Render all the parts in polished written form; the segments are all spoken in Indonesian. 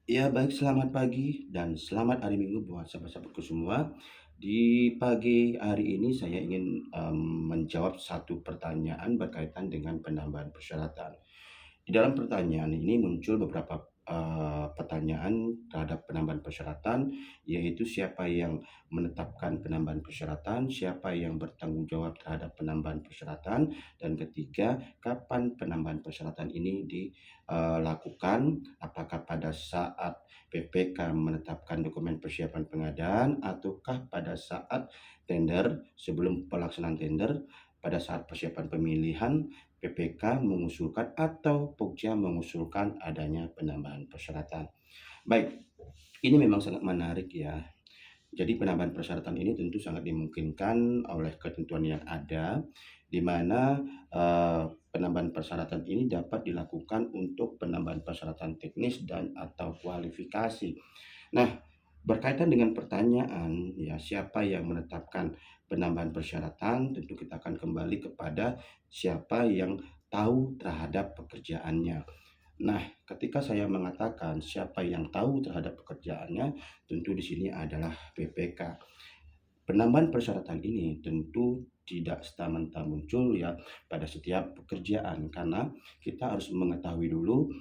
Ya, baik, selamat pagi dan selamat hari Minggu buat sahabat-sahabatku semua. Di pagi hari ini saya ingin menjawab satu pertanyaan berkaitan dengan penambahan persyaratan. Di dalam pertanyaan ini muncul beberapa pertanyaan terhadap penambahan persyaratan, yaitu siapa yang menetapkan penambahan persyaratan, siapa yang bertanggung jawab terhadap penambahan persyaratan, dan ketiga, kapan penambahan persyaratan ini dilakukan, apakah pada saat PPK menetapkan dokumen persiapan pengadaan, ataukah pada saat tender, sebelum pelaksanaan tender, pada saat persiapan pemilihan, PPK mengusulkan atau Pokja mengusulkan adanya penambahan persyaratan. Baik, ini memang sangat menarik ya. Jadi penambahan persyaratan ini tentu sangat dimungkinkan oleh ketentuan yang ada, di mana penambahan persyaratan ini dapat dilakukan untuk penambahan persyaratan teknis dan atau kualifikasi. Nah, berkaitan dengan pertanyaan ya siapa yang menetapkan penambahan persyaratan, tentu kita akan kembali kepada siapa yang tahu terhadap pekerjaannya. Nah, ketika saya mengatakan siapa yang tahu terhadap pekerjaannya, tentu di sini adalah PPK. Penambahan persyaratan ini tentu tidak serta-merta muncul ya pada setiap pekerjaan, karena kita harus mengetahui dulu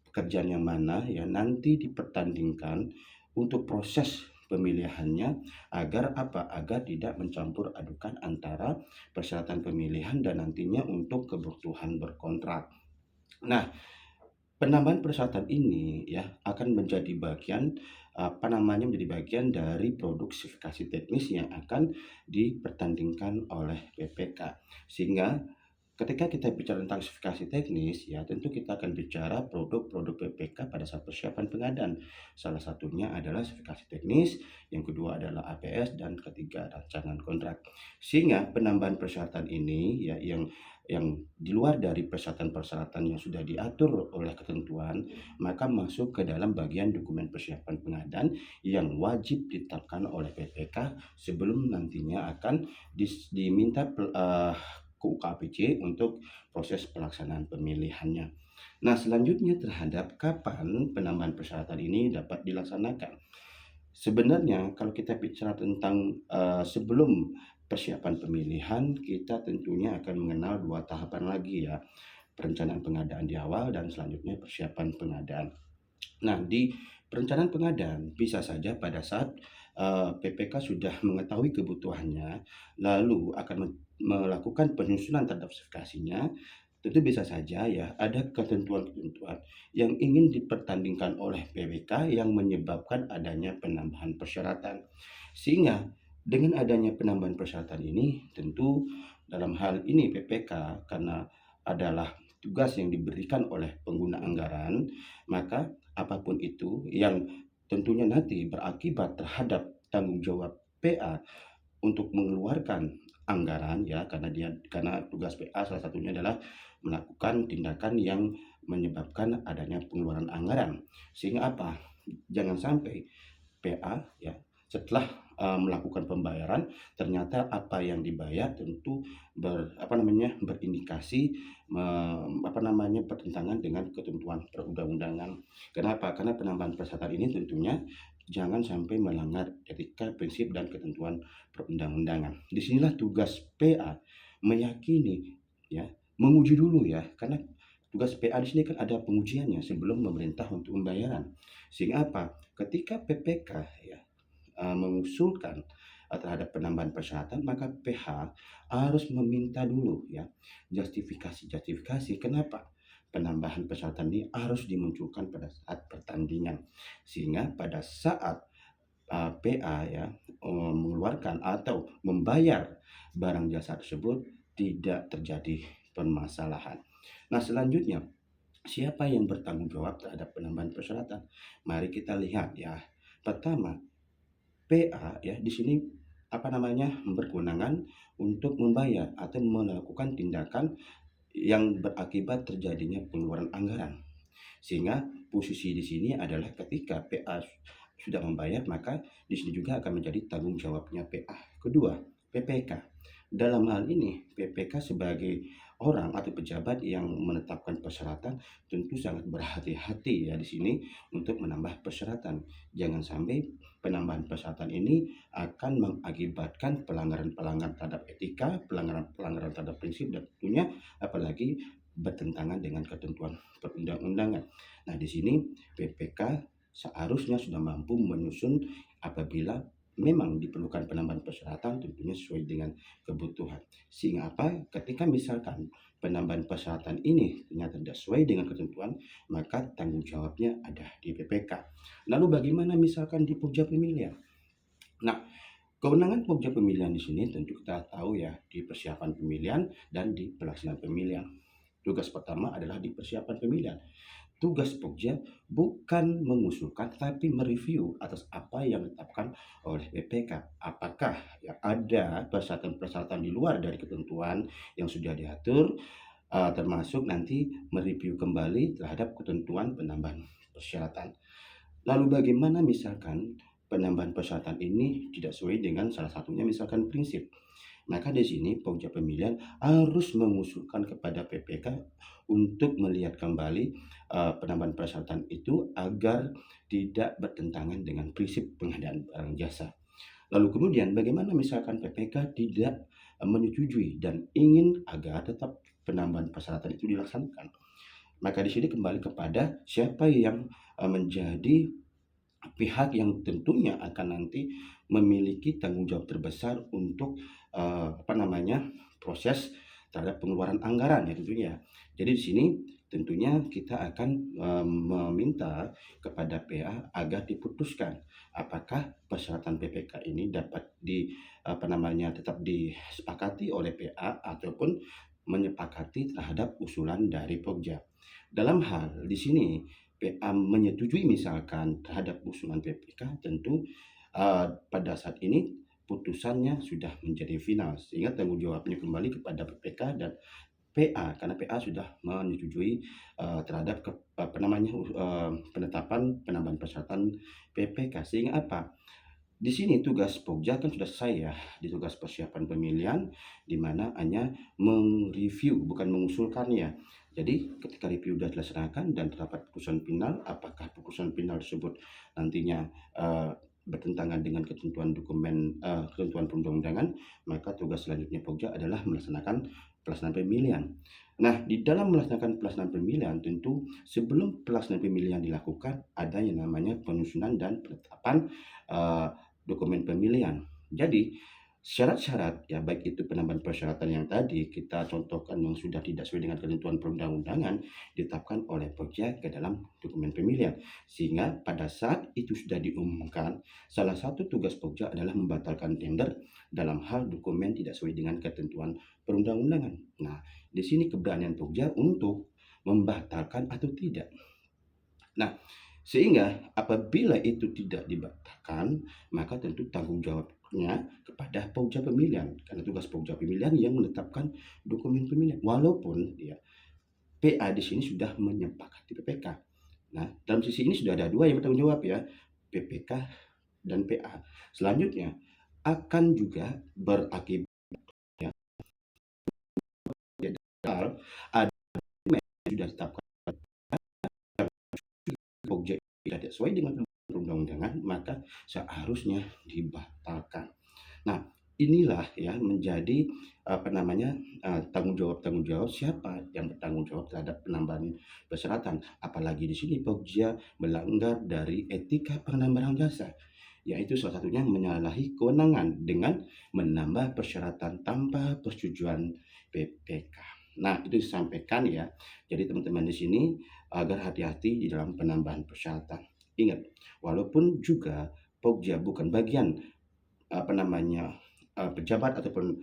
pekerjaan yang mana ya nanti dipertandingkan untuk proses pemilihannya, agar apa? Agar tidak mencampur adukan antara persyaratan pemilihan dan nantinya untuk kebutuhan berkontrak. Nah, penambahan persyaratan ini ya akan menjadi bagian, menjadi bagian dari produk spesifikasi teknis yang akan dipertandingkan oleh PPK. Sehingga ketika kita bicara tentang spesifikasi teknis, ya tentu kita akan bicara produk-produk PPK pada saat persiapan pengadaan. Salah satunya adalah spesifikasi teknis, yang kedua adalah APS, dan ketiga rancangan kontrak. Sehingga penambahan persyaratan ini ya yang di luar dari persyaratan-persyaratan yang sudah diatur oleh ketentuan, maka masuk ke dalam bagian dokumen persiapan pengadaan yang wajib ditetapkan oleh PPK sebelum nantinya akan diminta ke UKPC untuk proses pelaksanaan pemilihannya. Nah, selanjutnya terhadap kapan penambahan persyaratan ini dapat dilaksanakan. Sebenarnya kalau kita bicara tentang sebelum persiapan pemilihan, kita tentunya akan mengenal dua tahapan lagi ya. Perencanaan pengadaan di awal dan selanjutnya persiapan pengadaan. Nah, di perencanaan pengadaan bisa saja pada saat PPK sudah mengetahui kebutuhannya, lalu akan melakukan penyusunan terhadap spesifikasinya, tentu bisa saja ya ada ketentuan-ketentuan yang ingin dipertandingkan oleh PPK yang menyebabkan adanya penambahan persyaratan. Sehingga dengan adanya penambahan persyaratan ini, tentu dalam hal ini PPK karena adalah tugas yang diberikan oleh pengguna anggaran, maka apapun itu yang tentunya nanti berakibat terhadap tanggung jawab PA untuk mengeluarkan anggaran ya, karena tugas PA salah satunya adalah melakukan tindakan yang menyebabkan adanya pengeluaran anggaran. Sehingga apa? Jangan sampai PA ya setelah melakukan pembayaran ternyata apa yang dibayar tentu berindikasi bertentangan dengan ketentuan perundang-undangan. Kenapa? Karena penambahan persyaratan ini tentunya jangan sampai melanggar etika, prinsip, dan ketentuan perundang-undangan. Disinilah tugas PA meyakini ya, menguji dulu ya, karena tugas PA di sini kan ada pengujiannya sebelum memerintah untuk pembayaran. Sehingga apa? Ketika PPK ya mengusulkan terhadap penambahan persyaratan, maka PH harus meminta dulu ya justifikasi kenapa penambahan persyaratan ini harus dimunculkan pada saat pertandingan, sehingga pada saat PA ya mengeluarkan atau membayar barang jasa tersebut tidak terjadi permasalahan. Nah, selanjutnya siapa yang bertanggung jawab terhadap penambahan persyaratan? Mari kita lihat ya. Pertama, PA ya di sini berkewenangan untuk membayar atau melakukan tindakan yang berakibat terjadinya pengeluaran anggaran. Sehingga posisi di sini adalah ketika PA sudah membayar, maka di sini juga akan menjadi tanggung jawabnya PA. Kedua, PPK. Dalam hal ini PPK sebagai orang atau pejabat yang menetapkan persyaratan tentu sangat berhati-hati ya di sini untuk menambah persyaratan. Jangan sampai penambahan persyaratan ini akan mengakibatkan pelanggaran-pelanggaran terhadap etika, pelanggaran-pelanggaran terhadap prinsip dan tentunya apalagi bertentangan dengan ketentuan perundang-undangan. Nah, di sini PPK seharusnya sudah mampu menyusun apabila memang diperlukan penambahan persyaratan tentunya sesuai dengan kebutuhan. Sehingga apa? Ketika misalkan penambahan persyaratan ini ternyata tidak sesuai dengan ketentuan, maka tanggung jawabnya ada di PPK. Lalu bagaimana misalkan di Pokja Pemilihan? Nah, kewenangan Pokja Pemilihan di sini tentu kita tahu ya di persiapan pemilihan dan di pelaksanaan pemilihan. Tugas pertama adalah di persiapan pemilihan. Tugas Pokja bukan mengusulkan tapi mereview atas apa yang ditetapkan oleh BPK. Apakah yang ada persyaratan-persyaratan di luar dari ketentuan yang sudah diatur, termasuk nanti mereview kembali terhadap ketentuan penambahan persyaratan. Lalu bagaimana misalkan penambahan persyaratan ini tidak sesuai dengan salah satunya misalkan prinsip? Maka di sini Pokja Pemilihan harus mengusulkan kepada PPK untuk melihat kembali penambahan persyaratan itu agar tidak bertentangan dengan prinsip pengadaan barang jasa. Lalu kemudian bagaimana misalkan PPK tidak menyetujui dan ingin agar tetap penambahan persyaratan itu dilaksanakan? Maka di sini kembali kepada siapa yang menjadi pihak yang tentunya akan nanti memiliki tanggung jawab terbesar untuk proses terhadap pengeluaran anggaran ya tentunya. Jadi di sini tentunya kita akan meminta kepada PA agar diputuskan apakah persyaratan PPK ini dapat tetap disepakati oleh PA ataupun menyepakati terhadap usulan dari Pokja. Dalam hal di sini PA menyetujui misalkan terhadap usulan PPK, tentu pada saat ini putusannya sudah menjadi final sehingga tanggung jawabnya kembali kepada PPK dan PA karena PA sudah menyetujui terhadap penetapan penambahan persyaratan PPK. Sehingga apa? Di sini tugas Pokja kan sudah selesai ya di tugas persiapan pemilihan di mana hanya mereview bukan mengusulkannya. Jadi ketika review sudah dilaksanakan dan terdapat putusan final, apakah putusan final tersebut nantinya bertentangan dengan ketentuan perundang-undangan, maka tugas selanjutnya Pokja adalah melaksanakan pelaksanaan pemilihan. Nah, di dalam melaksanakan pelaksanaan pemilihan tentu sebelum pelaksanaan pemilihan dilakukan ada yang namanya penyusunan dan penetapan dokumen pemilihan. Jadi syarat-syarat ya baik itu penambahan persyaratan yang tadi kita contohkan yang sudah tidak sesuai dengan ketentuan perundang-undangan ditetapkan oleh Pokja ke dalam dokumen pemilihan. Sehingga pada saat itu sudah diumumkan, salah satu tugas Pokja adalah membatalkan tender dalam hal dokumen tidak sesuai dengan ketentuan perundang-undangan. Nah, di sini keberanian Pokja untuk membatalkan atau tidak. Nah, sehingga apabila itu tidak dibatalkan, maka tentu tanggung jawabnya kepada Pokja Pemilihan. Karena tugas Pokja Pemilihan yang menetapkan dokumen pemilihan. Walaupun ya PA di sini sudah menyepakati PPK. Nah, dalam sisi ini sudah ada dua yang bertanggung jawab ya, PPK dan PA. Selanjutnya akan juga berakibat ya, ada dokumen yang sudah ditetapkan Pokja tidak sesuai dengan perundang-undangan, maka seharusnya dibatalkan. Nah, inilah ya menjadi tanggung jawab siapa yang bertanggung jawab terhadap penambahan persyaratan. Apalagi di sini Pokja melanggar dari etika pengadaan barang jasa, yaitu salah satunya menyalahi kewenangan dengan menambah persyaratan tanpa persetujuan PPK. Nah, itu disampaikan ya. Jadi teman-teman di sini agar hati-hati di dalam penambahan persyaratan. Ingat, walaupun juga Pokja bukan bagian pejabat ataupun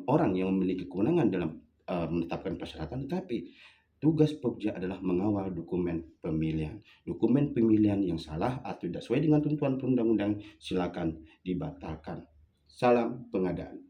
orang yang memiliki kewenangan dalam menetapkan persyaratan, tetapi tugas Pokja adalah mengawal dokumen pemilihan. Dokumen pemilihan yang salah atau tidak sesuai dengan ketentuan perundang-undang silakan dibatalkan. Salam pengadaan.